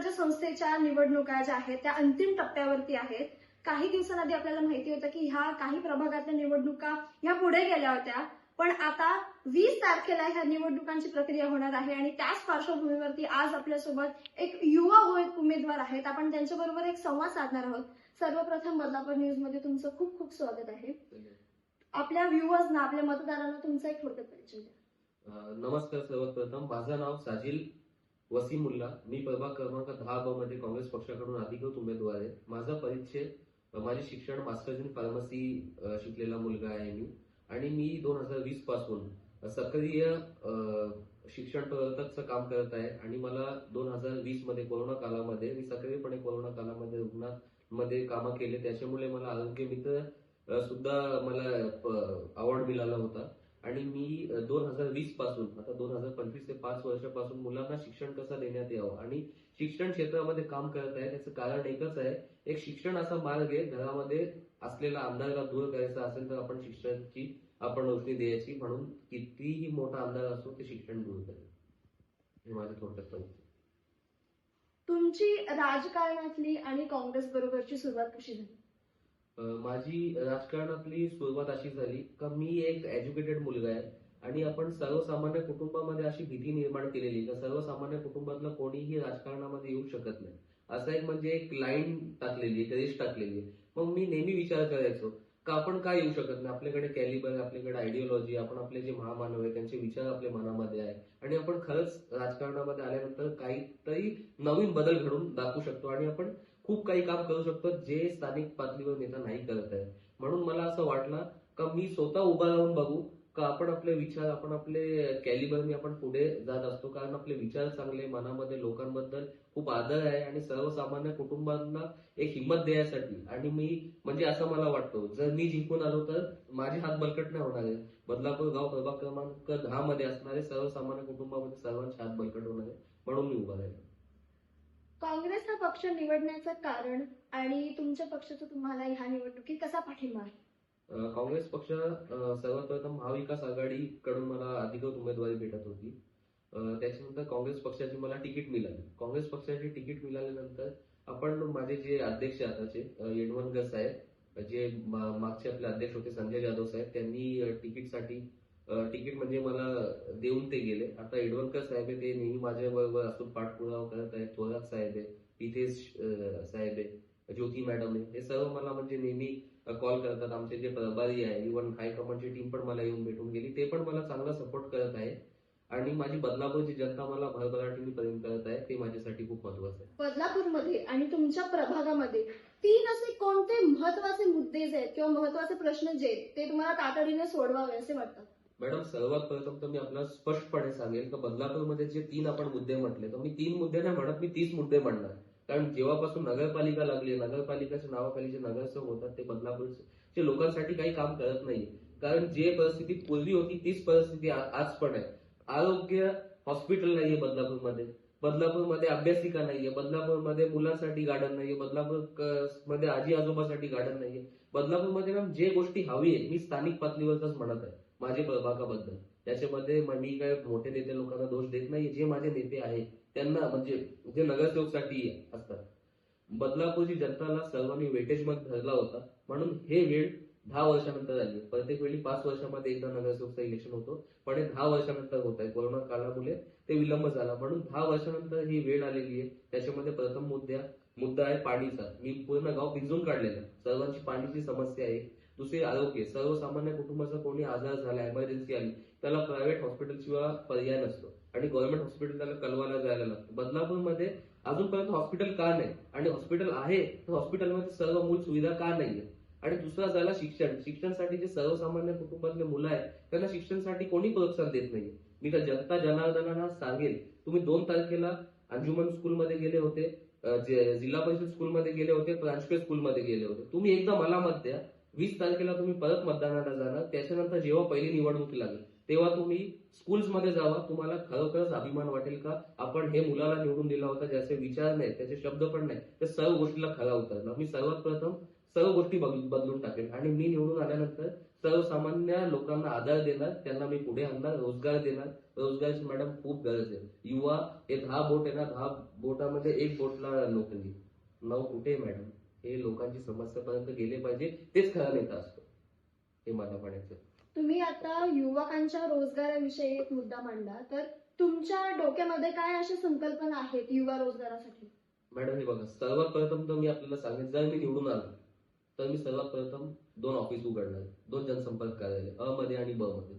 स्वराज्य संस्थेच्या निवडणुका ज्या आहेत त्या अंतिम टप्प्यावरती आहेत. काही दिवसांआधी आपल्याला माहिती होतं की ह्या काही प्रभागातल्या निवडणुका ह्या पुढे गेल्या होत्या, पण आता 20 तारखेला ह्या निवडणुकांची प्रक्रिया होणार आहे आणि त्याच पार्श्वभूमीवरती आज आपल्यासोबत एक युवा उमेदवार आहेत. आपण त्यांच्याबरोबर एक संवाद साधणार आहोत. सर्वप्रथम बदलापूर न्यूज मध्ये तुमचं खूप खूप स्वागत आहे. आपल्या व्ह्युअर्सना, आपल्या मतदारांना तुमचा एक थोडक्यात परिचय द्या. नमस्कार. सर्वप्रथम माझं नाव साजिल वसीमुल्ला. मी प्रभाग क्रमांक 10 मध्ये काँग्रेस पक्षाकडून अधिकृत उमेदवार आहे. माझा परिचय, माझे शिक्षण मास्टर्स इन फार्मसी शिकलेला मुलगा आहे मी, आणि मी 2020 पासून सक्रिय शिक्षण प्रवर्तकचं काम करत आहे. आणि मला 2020 मध्ये कोरोना काळामध्ये मी सक्रियपणे कोरोना काळामध्ये रुग्णामध्ये कामं केले. त्याच्यामुळे मला आरोग्य मित्र सुद्धा मला अवॉर्ड मिळाला होता. आणि मी 2020 पासून आता 2025 ते 5 वर्षापासून मुलांना शिक्षण कसं देण्यात यावं आणि शिक्षण क्षेत्रामध्ये काम करत आहे. त्याचं कारण एकच आहे, एक शिक्षण असा मार्ग आहे, घरामध्ये असलेला अंधाराला दूर करायचा असेल तर आपण शिक्षणाची रोशनी द्यायची. म्हणून कितीही मोठा अंधार असो ते शिक्षण दूर करेल. हे माझं थोडक्यात परिचय. तुमची राजकारणातली आणि काँग्रेस बरोबरची सुरुवात कशी झाली? माझी राजकारणातली सुरुवात अशी झाली का मी एक एज्युकेटेड मुलगा आहे आणि आपण सर्वसामान्य कुटुंबामध्ये अशी भीती निर्माण केलेली का सर्वसामान्य कुटुंबातलं कोणीही राजकारणामध्ये येऊ शकत नाही, असं एक म्हणजे एक लाईन टाकलेली, एक रेष टाकलेली. मग मी नेहमी विचार करायचो का आपण काय येऊ शकत नाही, आपल्याकडे कॅलिबर, आपल्याकडे आयडिओलॉजी, आपण आपले जे महामानव आहे त्यांचे विचार आपल्या मनामध्ये आहे आणि आपण खरंच राजकारणामध्ये आल्यानंतर काहीतरी नवीन बदल घडवून दाखवू शकतो आणि आपण खूप काही काम करू शकतो जे स्थानिक पातळीवर नेता नाही करत आहे. म्हणून मला असं वाटलं का मी स्वतः उभा राहून बघू का आपण आपले विचार, आपण आपले कॅलिबरने आपण पुढे जात असतो. कारण आपले विचार चांगले, मनामध्ये लोकांबद्दल खूप आदर आहे आणि सर्वसामान्य कुटुंबांना एक हिंमत द्यायसाठी. आणि मी म्हणजे असं मला वाटतं जर मी जिंकून आलो तर माझे हात बळकट नाही होणार आहे. बदलापूर गाव प्रभाग क्रमांक 10 मध्ये असणारे सर्वसामान्य कुटुंबामध्ये सर्वांचे हात बळकट होणार आहे, म्हणून मी उभा राहिलो. काँग्रेस हा पक्ष निवडण्याचं कारण आणि तुमच्या पक्षाचा तुम्हाला ह्या निवडणुकीत कसा पाठिंबा आहे? काँग्रेस पक्ष सर्वप्रथम महाविकास आघाडीकडून मला अधिकृत उमेदवारी भेटत होती. त्याच्यानंतर काँग्रेस पक्षाची मला तिकीट मिळाली. काँग्रेस पक्षाची तिकीट मिळाल्यानंतर आपण माझे जे अध्यक्ष आताचे येडवणकर साहेब, जे मागचे आपले अध्यक्ष होते संजय जाधव साहेब, त्यांनी तिकीट म्हणजे मला देऊन ते गेले. आता येडवणकर साहेब आहे, ते नेहमी माझ्या बरोबर असून पाठपुरावा करत आहेत. थोरात साहेब आहे, पितेश साहेब आहे, ज्योती मॅडम आहे, हे सर्व मला म्हणजे नेहमी कॉल करतात. आमचे जे प्रभारी आहे, इव्हन हायकमांडची टीम पण मला येऊन भेटून गेली, ते पण मला चांगला सपोर्ट करत आहे. आणि माझी बदलापूरची जनता मला भरभराटीने प्रेम करत आहे, ते माझ्यासाठी खूप महत्वाचं आहे. बदलापूरमध्ये आणि तुमच्या प्रभागामध्ये 3 असे कोणते महत्वाचे मुद्दे जे आहेत किंवा महत्वाचे प्रश्न जे आहेत ते तुम्हाला तातडीने सोडवावे असे वाटतात? मॅडम, सर्वात प्रथम तर मी आपल्याला स्पष्टपणे सांगेल की बदलापूरमध्ये जे 3 आपण मुद्दे म्हटले, तर मी 3 मुद्दे नाही म्हणत, मी 30 मुद्दे म्हणणार. कारण जेव्हापासून नगरपालिका लागली, नगरपालिकेच्या नावाखाली जे नगरसेवक होतात ते बदलापूरचे लोकांसाठी काही काम करत नाहीये. कारण जे परिस्थिती पूर्वी होती तीच परिस्थिती आज पण आहे. आरोग्य हॉस्पिटल नाहीये बदलापूरमध्ये, बदलापूरमध्ये अभ्यासिका नाहीये, बदलापूरमध्ये मुलांसाठी गार्डन नाहीये, बदलापूर मध्ये आजी आजोबासाठी गार्डन नाहीये. बदलापूरमध्ये ना जे गोष्टी हवी आहे मी स्थानिक पातळीवरच म्हणत आहे माझे प्रभागाबद्दल. त्याच्यामध्ये मी काय मोठे नेते लोकांना दोष देत नाही, जे माझे नेते आहेत त्यांना म्हणजे जे नगरसेवकसाठी असतात. बदलापूरची जनताला सर्वांनी वेटेज मध्ये धरला होता, म्हणून हे वेळ 10 वर्षानंतर आली. प्रत्येक वेळी 5 वर्षामध्ये एकदा नगरसेवकचं इलेक्शन होतो, पण हे 10 वर्षानंतर होत आहे. कोरोना काळामुळे ते विलंब झाला, म्हणून 10 वर्षानंतर ही वेळ आलेली आहे. त्याच्यामध्ये प्रथम मुद्दा आहे पाणीचा. मी पूर्ण गाव पिंजून काढलेलं आहे. सर्वांची पाणीची समस्या आहे. दुसरे आरोग्य, सर्वसामान्य कुटुंबाचा कोणी आजार झाला, इमर्जन्सी आली, त्याला प्रायव्हेट हॉस्पिटल शिवाय पर्याय नसतो आणि गव्हर्नमेंट हॉस्पिटल त्याला कलवाला जायला लागतं. बदलापूरमध्ये अजूनपर्यंत हॉस्पिटल का नाही, आणि हॉस्पिटल आहे तर हॉस्पिटलमध्ये सर्व मूल सुविधा का नाहीये. आणि दुसरा झाला शिक्षणासाठी जे सर्वसामान्य कुटुंबातले मुलं आहेत त्यांना शिक्षणासाठी कोणी प्रोत्साहन देत नाहीये. मी तर जनता जनार्दनांना सांगेल, तुम्ही 2 तारखेला अंजुमन स्कूलमध्ये गेले होते, जिल्हा परिषद स्कूलमध्ये गेले होते, ट्रान्सफर स्कूलमध्ये गेले होते. तुम्ही एकदा मला मत द्या. 20 तारखेला तुम्ही परत मतदानाला जाणार. त्याच्यानंतर जेव्हा पहिली निवडणूक लागेल तेव्हा तुम्ही स्कूल्समध्ये जावा. तुम्हाला खरोखरच अभिमान वाटेल का आपण हे मुलाला निवडून दिला होता, ज्याचे विचार नाही, त्याचे शब्द पण नाही, त्या सर्व गोष्टीला खरा उतरला. मी सर्वात प्रथम सर्व गोष्टी बदलून टाकेल आणि मी निवडून आल्यानंतर सर्वसामान्य लोकांना आधार देणार, त्यांना मी पुढे आणणार, रोजगार देणार, रोजगाराची मॅडम खूप गरज आहे. युवा हे 10 बोट आहे ना, 10 बोटामध्ये एक बोटला नोकरी, 9 कुठे मॅडम? हे लोकांची समस्यापर्यंत गेले पाहिजे, तेच खरा नेता असतो, हे मला म्हणायचं. तुम्ही आता युवकांच्या रोजगाराविषयी एक मुद्दा मांडला, तर तुमच्या डोक्यामध्ये काय अशा संकल्पना आहेत युवा रोजगारासाठी? मॅडम हे बघा, सर्वात प्रथम तर मी आपल्याला सांगेन, जर मी निवडून आलो तर मी सर्वात प्रथम 2 ऑफिस उघडणार, 2 जनसंपर्क कार्यालय, अ मध्ये आणि ब मध्ये.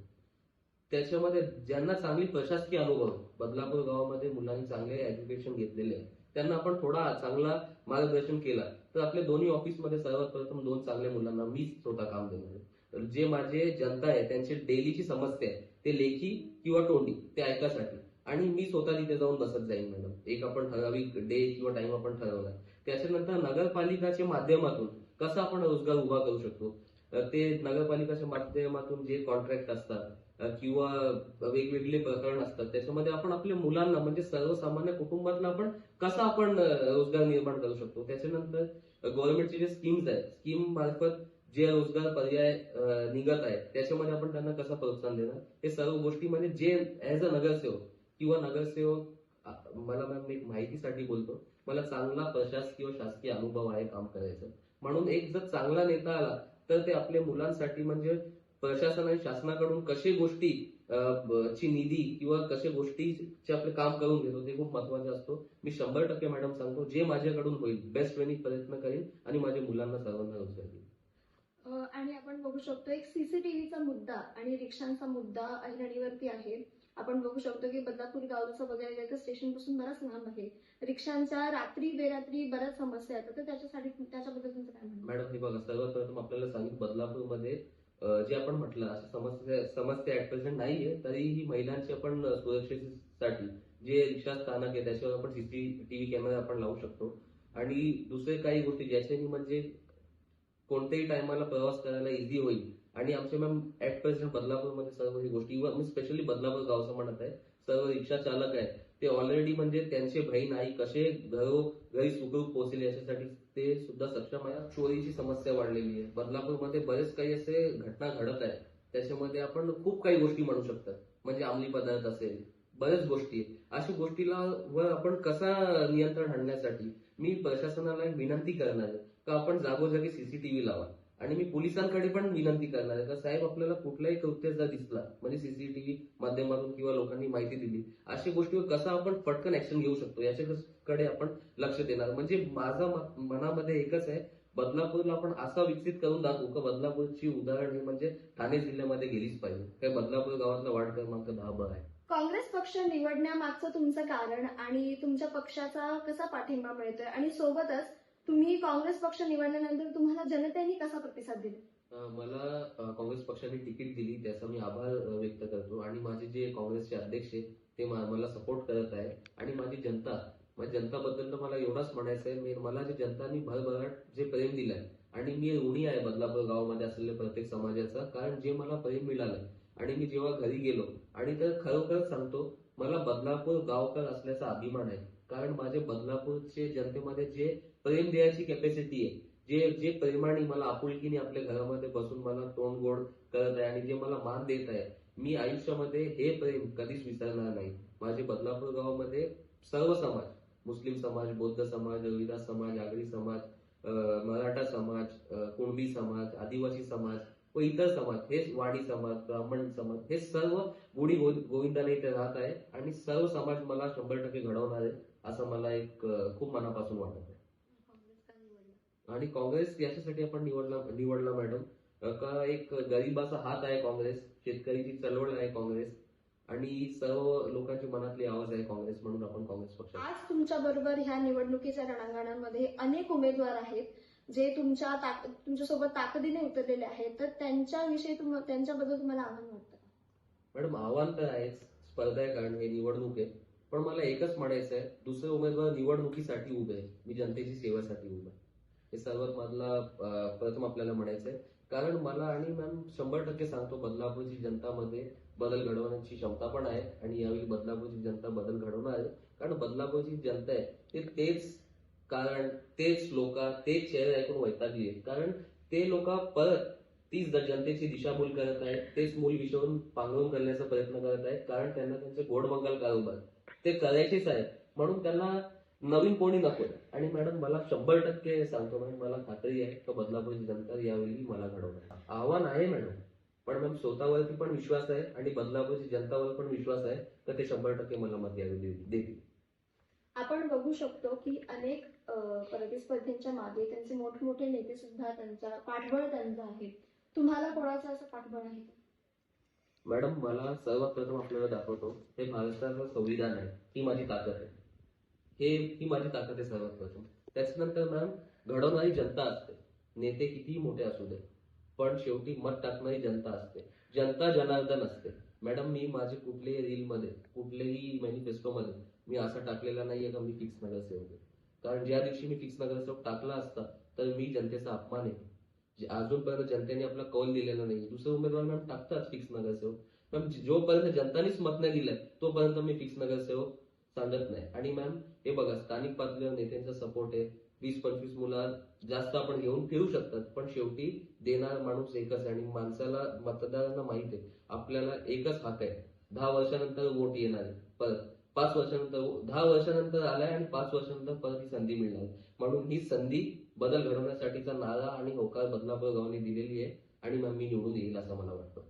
त्याच्यामध्ये ज्यांना चांगली प्रशासकीय अनुभव आहे, बदलापूर गावामध्ये मुलांनी चांगले एज्युकेशन घेतलेले आहे, त्यांना आपण थोडा चांगला मार्गदर्शन केला तर आपल्या दोन्ही ऑफिसमध्ये सर्वात प्रथम 2 चांगल्या मुलांना मी स्वतः काम देणार आहे. तर जे माझे जनता आहे त्यांची डेलीची समस्या आहे, ते लेखी किंवा तोंडी ते ऐकासाठी, आणि मी स्वतः तिथे जाऊन बसत जाईन मॅडम. एक आपण ठराविक डे किंवा टाइम आपण ठरवला. त्याच्यानंतर नगरपालिकाच्या माध्यमातून कसा आपण रोजगार उभा करू शकतो, ते नगरपालिकाच्या माध्यमातून जे कॉन्ट्रॅक्ट असतात किंवा वेगवेगळे प्रकरण असतात, त्याच्यामध्ये आपण आपल्या मुलांना म्हणजे सर्वसामान्य कुटुंबातला आपण कसा आपण रोजगार निर्माण करू शकतो. त्याच्यानंतर गव्हर्नमेंटचे जे स्कीम्स आहेत, स्कीम मार्फत जे रोजगार पर्याय निघत आहेत, त्याच्यामध्ये आपण त्यांना कसं प्रोत्साहन देणार, हे सर्व गोष्टी म्हणजे जे ऍज अ नगरसेवक किंवा नगरसेवक, मला मॅम एक माहितीसाठी बोलतो, मला चांगला प्रशासकीय शासकीय अनुभव आहे काम करायचा. म्हणून एक जर चांगला नेता आला तर ते आपल्या मुलांसाठी म्हणजे प्रशासन आणि शासनाकडून कशी गोष्टी ची निधी किंवा कशा गोष्टीचे आपले काम करून घेतो ते खूप महत्वाचं असतो. मी 100% मॅडम सांगतो, जे माझ्याकडून होईल बेस्ट वेनी प्रयत्न करेन आणि माझ्या मुलांना सर्वांना रोजगार देईन. आणि आपण बघू शकतो एक सीसीटीव्हीचा मुद्दा आणि रिक्षांचा मुद्दा ऐरणीवरती आहे. आपण बघू शकतो की बदलापूर गाव जसं बघायला गेलं तर स्टेशन पासून बराच लांब आहे. रिक्षांच्या रात्री बेरात्री बऱ्याच समस्या येतात, तर त्याच्याबद्दल तुमचं काय म्हणणं? मॅडम हे बघा, सर्वात प्रथम आपल्याला सांगितलं बदलापूरमध्ये जे आपण म्हटलं अशा समस्या ऍट प्रेझेंट नाहीये, तरीही महिलांची आपण सुरक्षेसाठी जे रिक्षा स्थानक आहे त्याच्यावर आपण सीसीटीव्ही कॅमेरा आपण लावू शकतो. आणि दुसरे काही गोष्टी ज्याच्यानी म्हणजे कोणत्याही टायमाला प्रवास करायला इझी होईल. आणि आमच्या मॅम ऍट प्रेझेंट बदलापूरमध्ये सर्व ही गोष्टी, मी स्पेशली बदलापूर गावचं म्हणत आहे, सर्व रिक्षा चालक आहेत ते ऑलरेडी म्हणजे त्यांचे बहीण आई कसे घरी सुखरूप पोहोचेल याच्यासाठी ते सुद्धा सक्षम आहे. चोरीची समस्या वाढलेली आहे बदलापूरमध्ये, बरेच काही असे घटना घडत आहेत, त्याच्यामध्ये आपण खूप काही गोष्टी म्हणू शकतात, म्हणजे अंमली पदार्थ असेल, बऱ्याच गोष्टी आहेत. अशा गोष्टीला वर आपण कसा नियंत्रण आणण्यासाठी मी प्रशासनाला एक विनंती करणार आहे का आपण जागोजागी सीसीटीव्ही लावा. आणि मी पोलिसांकडे पण विनंती करणार आहे का साहेब, आपल्याला कुठलाही कृत्य जर दिसला म्हणजे सीसीटीव्ही माध्यमातून किंवा लोकांनी माहिती दिली, अशा गोष्टीवर कसं आपण पटकन ऍक्शन घेऊ शकतो याच्याकडे आपण लक्ष देणार. म्हणजे माझं मनामध्ये एकच आहे, बदलापूरला आपण असा विकसित करून दाखवू का बदलापूरची उदाहरण हे म्हणजे ठाणे जिल्ह्यामध्ये गेलीच पाहिजे. काय बदलापूर गावातला वार्ड क्रमांक 10 आहे. काँग्रेस पक्ष निवडण्यामागचं तुमचं कारण आणि तुमच्या पक्षाचा कसा पाठिंबा मिळतोय, आणि सोबतच तुम्ही काँग्रेस पक्ष निवडल्यानंतर तुम्हाला जनतेने कसा प्रतिसाद दिला? मला काँग्रेस पक्षाने तिकीट दिली त्याचा मी आभार व्यक्त करतो. आणि माझे जे काँग्रेसचे अध्यक्ष आहेत ते मला सपोर्ट करत आहे. आणि माझी जनताबद्दल तर मला एवढंच म्हणायचं आहे, मला जे जनतांनी भरभराट जे प्रेम दिलंय, आणि मी ऋणी आहे बदलापूर गावामध्ये असलेल्या प्रत्येक समाजाचा, कारण जे मला प्रेम मिळालंय. आणि मी जेव्हा घरी गेलो आणि तर खरोखर सांगतो, मला बदलापूर गावकर असल्याचा अभिमान आहे, कारण माझ्या बदलापूरचे जनतेमध्ये जे प्रेम द्यायची कॅपॅसिटी आहे, जे प्रेमाने मला आपुलकीने आपल्या घरामध्ये बसून मला तोंड गोड करत आहे आणि जे मला मान देत आहे, मी आयुष्यामध्ये हे प्रेम कधीच विसरणार नाही. माझे बदलापूर गावामध्ये सर्व समाज, मुस्लिम समाज, बौद्ध समाज, रविदास समाज, आगरी समाज, मराठा समाज, कुणबी समाज, आदिवासी समाज व इतर समाज, हे वाणी समाज, ब्राह्मण समाज, हे सर्व गुढी गोविंदाने इथे राहत आहे आणि सर्व समाज मला 100% घडवणार आहे असं मला एक खूप मनापासून वाटत आहे. आणि काँग्रेस याच्यासाठी आपण निवडला मॅडम का एक गरीबाचा हात आहे काँग्रेस, शेतकरीची चळवळ आहे काँग्रेस, आणि सर्व लोकांच्या मनातली आवाज आहे काँग्रेस, म्हणून आपण काँग्रेस पक्ष. आज तुमच्या बरोबर ह्या निवडणुकीच्या रणांगणामध्ये अनेक उमेदवार आहेत जे तुमच्यासोबत ताकदीने उतरलेले आहेत, तर त्यांच्याबद्दल तुम्हाला आव्हान वाटतं का? मॅडम आव्हान तर आहेच, स्पर्धा आहे कारण हे निवडणूक आहे, पण मला एकच म्हणायचं आहे, दुसरे उमेदवार निवडणुकीसाठी उभे आहे, मी जनतेची सेवेसाठी उभा आहे, हे सर्वात मला प्रथम आपल्याला म्हणायचं आहे. कारण मला आणि मॅम 100% सांगतो, बदलापूरची जनतामध्ये बदल घडवण्याची क्षमता पण आहे आणि यावेळी बदलापूरची जनता बदल घडवणार आहे. कारण बदलापूरची जनता आहे तेच लोक तेच चेहरे ऐकून वैतागली आहे. कारण ते लोक परत तीच जनतेची दिशाभूल करत आहेत, तेच मूल विषवून पांघरून करण्याचा प्रयत्न करत आहेत, कारण त्यांना त्यांचे गोडमंगल कारोबार ते करायचेच आहे, म्हणून त्यांना नवीन कोणी नको. आणि मॅडम मला 100% सांगतो मॅडम, मला खात्री आहे की बदलापूरची जनता यावेळी मला घडवणार. आव्हान आहे मॅडम, पण मॅम स्वतःवरती पण विश्वास आहे आणि बदलापूरची जनतावर पण विश्वास आहे तर ते 100% मला मत यावेळी देतील. आपण बघू शकतो की अनेक प्रतिस्पर्धींच्या मागे त्यांचे मोठमोठे नेते सुद्धा त्यांचा पाठबळ त्यांचं आहे. तुम्हाला कोणाचं असं पाठबळ आहे? मॅडम मला सर्वात प्रथम आपल्याला दाखवतो हे महाराष्ट्राचं संविधान आहे, ही माझी ताकद आहे. ही माझी ताकद आहे सर्वात प्रथम. त्याच्यानंतर मॅम घडवणारी जनता असते. नेते कितीही मोठे असू दे, पण शेवटी मत टाकणारी जनता असते. जनता जनार्दन असते. मॅडम मी माझे कुठल्याही रीलमध्ये कुठल्याही मॅनिफेस्टोमध्ये मी असं टाकलेला नाहीये का मी फिक्स नगरसेवक आहे. कारण ज्या दिवशी मी फिक्स नगरसेवक टाकला असता तर मी जनतेचा अपमान आहे. अजूनपर्यंत जनतेने आपला कौल दिलेला नाही. दुसरे उमेदवार मॅम टाकतात फिक्स नगरसेवक. मॅम जोपर्यंत जनतानेच मत नाही दिलंय तोपर्यंत मी फिक्स नगरसेवक सांगत नाही. आणि मॅम हे बघा, स्थानिक पातळीवर नेत्यांचा सपोर्ट आहे. 20-25 मुलं जास्त आपण घेऊन फिरू शकतात, पण शेवटी देणार माणूस एकच आहे. आणि माणसाला मतदारांना माहित आहे आपल्याला एकच हक आहे. 10 वर्षानंतर वोट येणार आहे, परत 5 वर्षानंतर 10 वर्षानंतर आलाय आणि 5 वर्षानंतर परत ही संधी मिळणार. म्हणून ही संधी बदल घडवण्यासाठीचा नारा आणि होकार बदलापूर गावाने दिलेली आहे आणि मग मी निवडून येईल असं मला वाटतं.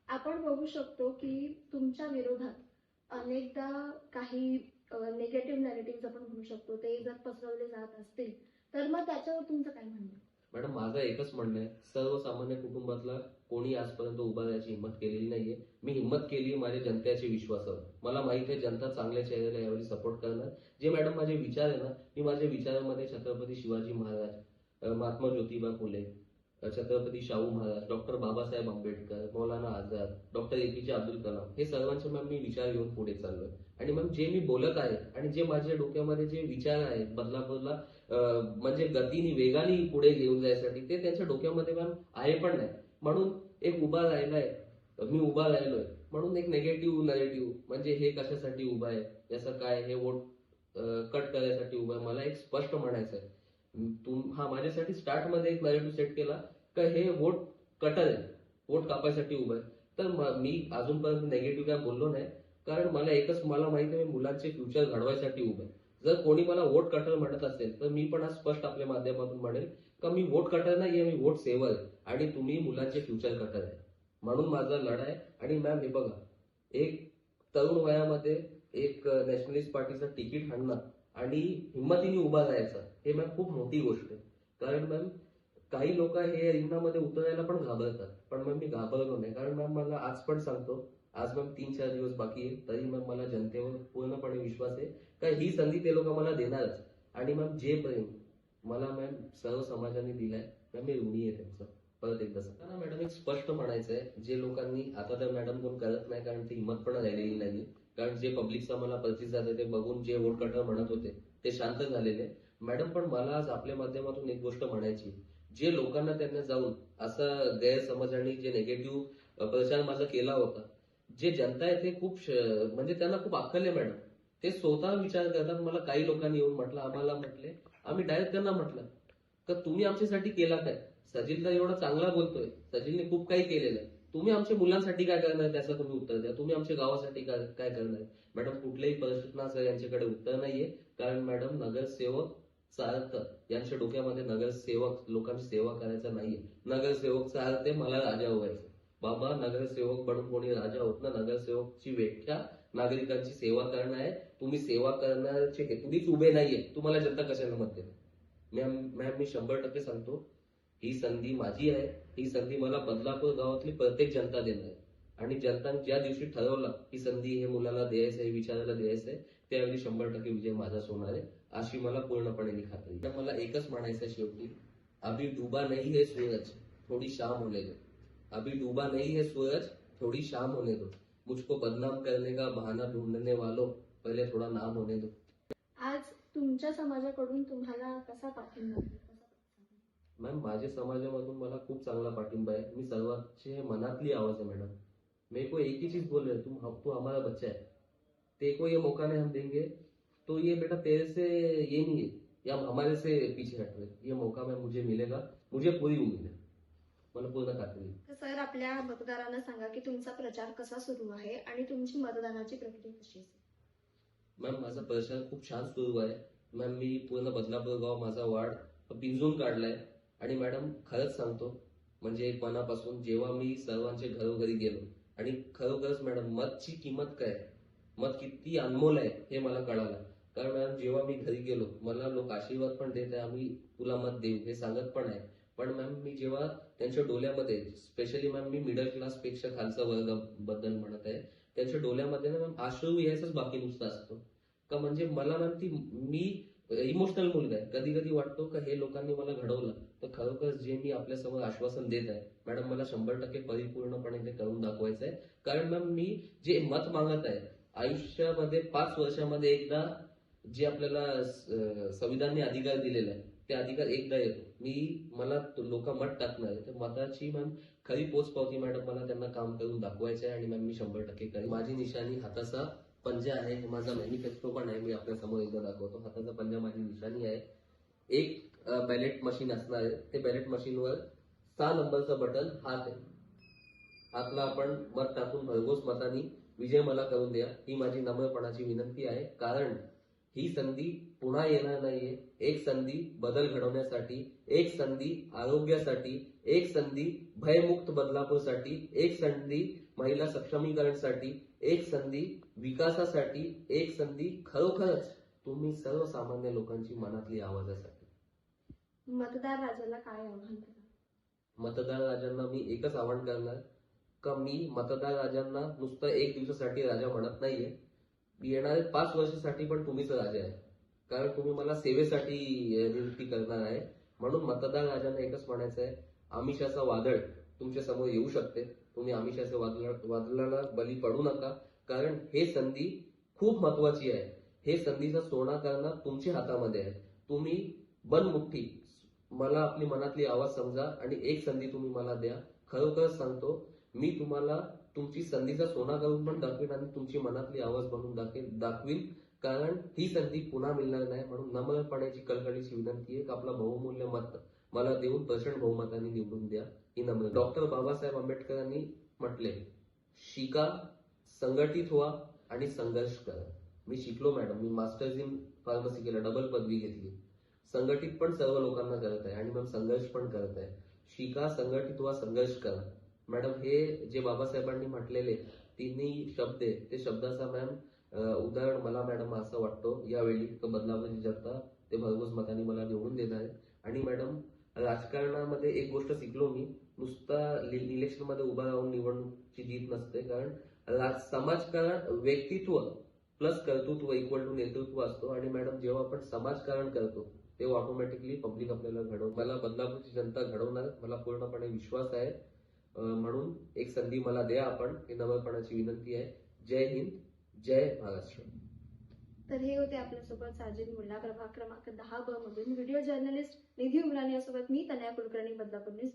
आपण बघू शकतो की तुमच्या विरोधात अनेकदा काही निगेटिव्ह नॅरेटिव्ह आपण म्हणू शकतो ते जर पसरवले जात असतील तर मग त्याच्यावर तुमचं काय म्हणणं आहे? मॅडम माझं एकच म्हणणं आहे, सर्वसामान्य कुटुंबातला कोणी आजपर्यंत उभा राहायची हिंमत केलेली नाहीये. मी हिंमत केली माझ्या जनतेच्या विश्वासावर. मला माहित आहे जनता चांगल्या चेहऱ्याला यावेळी सपोर्ट करणार. जे मॅडम माझे विचार आहे ना, मी माझ्या विचारामध्ये Chhatrapati Shivaji Maharaj, Mahatma Jyotiba Phule, Chhatrapati Shahu Maharaj, doctor Babasaheb Ambedkar, Maulana Azad, doctor APJ Abdul Kalam हे सर्वांचे मॅम मी विचार घेऊन पुढे चाललोय. आणि मॅम जे मी बोलत आहे आणि जे माझ्या डोक्यामध्ये जे विचार आहेत बदलापूरला म्हणजे गतीने वेगाने पुढे घेऊन जायसाठी ते त्यांच्या डोक्यामध्ये मॅम आहे पण नाही. म्हणून एक उभा राहिलाय, मी उभा राहिलोय म्हणून एक नेगेटिव्ह नॅरेटिव्ह म्हणजे हे कशासाठी उभा आहे, याचं काय, हे वोट कट करायसाठी उभा आहे. मला एक स्पष्ट म्हणायचं आहे, हा माझ्यासाठी स्टार्ट मध्ये एक नॅरेटिव्ह सेट केला का हे वोट कटर आहे, वोट कापायसाठी उभं आहे. तर मी अजूनपर्यंत नेगेटिव्ह काय बोललो नाही, कारण मला माहिती आहे मी मुलांचे फ्युचर घडवायसाठी उभं आहे. जर कोणी मला वोट कटर म्हणत असेल तर मी पण आज स्पष्ट आपल्या माध्यमातून म्हणेल का मी वोट कटर नाहीये, मी वोट सेवर आहे आणि तुम्ही मुलांचे फ्युचर कटर आहे. म्हणून माझा लढा आहे. आणि मॅम हे बघा, एक तरुण वयामध्ये एक नॅशनलिस्ट पार्टीचं तिकीट आणणं आणि हिंमतीने उभा राहायचं हे मॅम खूप मोठी गोष्ट आहे. कारण मॅम काही लोक हे रिंगणामध्ये उतरायला पण घाबरतात, पण मॅम मी घाबरलो नाही. कारण मॅम मला आज पण सांगतो, आज मॅम 3-4 दिवस बाकी आहे तरी मॅम मला जनतेवर पूर्णपणे विश्वास आहे का ही संधी ते लोक मला देणारच. आणि मॅम जे प्रेम मला मॅम सर्व समाजाने दिलाय मॅम मी ऋणी आहे त्यांचं. परत एकदा सांगा मॅडम, एक स्पष्ट म्हणायचं आहे, जे लोकांनी आता तर मॅडम कोण करत नाही कारण ती हिंमत पण राहिलेली नाही. कारण जे पब्लिकचा मला प्रतिसाद आहे ते बघून जे वोट कटर म्हणत होते ते शांत झालेले. मॅडम पण मला आज आपल्या माध्यमातून एक गोष्ट म्हणायची, जे लोकांना त्यांना जाऊन असा गैरसमज आणि जे निगेटिव्ह प्रचार माझा केला होता, जे जनता आहे ते खूप म्हणजे त्यांना खूप अक्कल आहे मॅडम. ते स्वतः विचार करतात. मला काही लोकांनी येऊन म्हटलं, आम्हाला म्हटले, आम्ही डायरेक्ट त्यांना म्हटलं तर तुम्ही आमच्यासाठी केला काय? सचिन तर एवढा चांगला बोलतोय, सचिनने खूप काही केलेलं आहे, तुम्ही आमच्या मुलांसाठी काय करणार त्याचं तुम्ही उत्तर द्या. तुम्ही आमच्या गावासाठी काय करणार? मॅडम कुठल्याही प्रश्नाचं यांच्याकडे उत्तर नाहीये. कारण मॅडम नगरसेवक अर्थ यांच्या डोक्यामध्ये नगरसेवक लोकांची सेवा करायचा नाहीये. नगरसेवकचा अर्थ आहे मला राजा व्हायचं. बाबा नगरसेवक बनून कोणी राजा होत ना. नगरसेवकची व्याख्या नागरिकांची सेवा करणं आहे. तुम्ही सेवा करण्याचे हेतूनेच उभे नाहीये, तुम्हाला जनता कशाला मत देते? मॅम मी 100% सांगतो, ही संधी माझी आहे. ही संधी मला बदलापूर गावातली प्रत्येक जनता देणार आहे. आणि जनताने ज्या दिवशी ठरवलं ही संधी हे मुलाला द्यायचं आहे, विचारायला द्यायचं आहे, त्यावेळी 100% विजय माझाच होणार आहे अशी मला पूर्णपणे खात्री आहे. मला एकच म्हणायचं आहे शेवटी, अभी डुबा नहीं है सूरज, थोडी शाम होने दो. अभी डूबा नहीं है सूरज, थोड़ी शाम होने दो. मुझको बदनाम करने का बहाना ढूंढने वालों, पहिले थोडा नाम होने दो. आज तुमच्या समाजाकडून तुम्हाला कसा पाठिंबा आहे? मॅम माझ्या समाजामधून मला खूप चांगला पाठिंबा आहे. मी सर्वांचे मनातली आवाज आहे मॅडम. मेरे को एक ही चीज बोल रहे, तू हमारा बच्चा है, तेरे को ये मौका नहीं हम देंगे तो ये बेटा तेरे से ये नहीं है या हमारे से पीछे हट रहे, ये मौका मैं मुझे मिलेगा, मुझे पूरी उम्मीद है. मला पूर्ण खात्री आहे. तर सर, आपल्या मतदारांना सांगा की तुमचा प्रचार कसा सुरू आहे आणि तुमची मतदानाची प्रक्रिया कशी असेल. मॅम, माझा प्रचार खूप छान सुरू आहे. मॅम, मी पूर्ण बदलापूर गाव माझा वार्ड पिंजून काढलाय. आणि मॅडम, खरंच सांगतो, म्हणजे मनापासून जेव्हा मी सर्वांच्या घरोघरी गेलो आणि खरोखरच मॅडम, मतची किंमत काय, मत किती अनमोल आहे हे मला कळालं. कारण मॅडम, जेव्हा मी घरी गेलो, मला लोक आशीर्वाद पण देत आहे, आम्ही तुला मत देऊ हे सांगत पण आहे. पण मॅम, मी जेव्हा त्यांच्या डोल्यामध्ये, स्पेशली मॅम, मी मिडल क्लास पेक्षा खालचा वर्ग बद्दल म्हणत आहे, त्यांच्या डोल्यामध्ये ना मॅम अश्रू यायचंच बाकी नुसतं असतो. का म्हणजे मला मॅम ती, मी इमोशनल मुलगा आहे. कधी कधी वाटतो का हे लोकांनी मला घडवलं, तर खरोखर जे मी आपल्यासमोर आश्वासन देत आहे मॅडम, मला 100% परिपूर्णपणे ते करून दाखवायचं आहे. कारण मॅम, मी जे मत मागत आहे आयुष्यामध्ये 5 वर्षामध्ये एकदा, जे आपल्याला संविधानाने अधिकार दिलेला आहे, ते अधिकार एकदा येतो. मला लोक मत टाकणार आहे, तर मताची मॅम खरी पोचपावती मॅडम मला त्यांना काम करून दाखवायचं आहे. आणि मॅम, मी 100% करेन. माझी निशाणी हाताचा पंजा आहे. हे माझा मॅनिफेस्टो पण आहे. मी आपल्या समोर एकदा दाखवतो. हाताचा पंजा माझी निशाणी आहे. एक बॅलेट मशीन असणार आहे. ते बॅलेट मशीनवर 6 नंबरचं बटन हात आहे. हातला आपण मत टाकून भरघोस मतानी विजय मला करून द्या, ही माझी नम्रपणाची विनंती आहे. कारण ही संधी पुन्हा येणार नाहीये. एक संधी बदल घडवण्यासाठी, एक संधी आरोग्यासाठी, एक संधी भयमुक्त बदलापूरसाठी, एक संधी महिला सक्षमीकरणसाठी, एक संधी विकासासाठी, एक संधी खरोखरच तुम्ही सर्वसामान्य लोकांची मनातली आवाजासाठी. मतदार राजाला काय आव्हान करा. मतदार राजांना मी एकच आवाहन करणार का, मी मतदार राजांना नुसतं 1 दिवसासाठी राजा म्हणत नाहीये. येणारे 5 वर्षासाठी पण तुम्हीच राजा आहे. कारण तुम्ही मला सेवेसाठी नियुक्ती करणार आहे. म्हणून मतदार राजांना एकच म्हणायचं आहे, आमिषाचा वादळ तुमच्या समोर येऊ शकते. तुम्ही आमिषाच्या वादळाला बली पडू नका. कारण हे संधी खूप महत्वाची आहे. हे संधीचा सोना करणं तुमच्या हातामध्ये आहे. तुम्ही बनमुठ्ठी मला आपली मनातली आवाज समजा आणि एक संधी तुम्ही मला द्या. खरोखरच सांगतो, मी तुम्हाला तुमची संधीचा सोना करून पण दाखवीन आणि तुमची मनातली आवाज बनवून दाखवीन. कारण ही संधी पुन्हा मिळणार नाही. म्हणून नम्रपणाची कळकळीची विनंती आहे की आपला बहुमूल्य मत मला देऊन प्रचंड बहुमताने निवडून द्या, ही नम्र. डॉक्टर बाबासाहेब आंबेडकरांनी म्हटले, शिका, संघटित व्हा आणि संघर्ष करा. मी शिकलो madam. Me masters in pharmacy केलं, डबल पदवी घेतली. संघटित पण सर्व लोकांना करत आहे आणि मग संघर्ष पण करत आहे. शिका, संघटित व्हा, संघर्ष करा. मॅडम, हे जे बाबासाहेबांनी म्हटलेले तिन्ही शब्द आहे, ते शब्दाचा मॅम उदाहरण मला मॅडम असं वाटतो यावेळी बदलापूरची जनता ते भरघोस मताने मला निवडून देणार आहे. आणि मॅडम, राजकारणामध्ये एक गोष्ट शिकलो मी, नुसता इलेक्शन मध्ये उभा राहून निवडणुकीची जीत नसते. कारण समाजकारण व्यक्तित्व प्लस कर्तृत्व इक्वल टू नेतृत्व असतो. आणि मॅडम, जेव्हा आपण समाजकारण करतो तेव्हा ऑटोमॅटिकली पब्लिक आपल्याला मला बदलापूरची जनता घडवणार, मला पूर्णपणे विश्वास आहे. म्हणून एक संधी मला द्या आपण, ही नम्रपणाची विनंती आहे. जय हिंद, जय महाराष्ट्र. तर हे होते आपल्यासोबत साजिद मुल्ला, प्रभाग क्रमांक 10 ब मधून व्हिडिओ जर्नलिस्ट निधी उमराणी यासोबत मी तनया कुलकर्णी, बदलापूर न्यूज.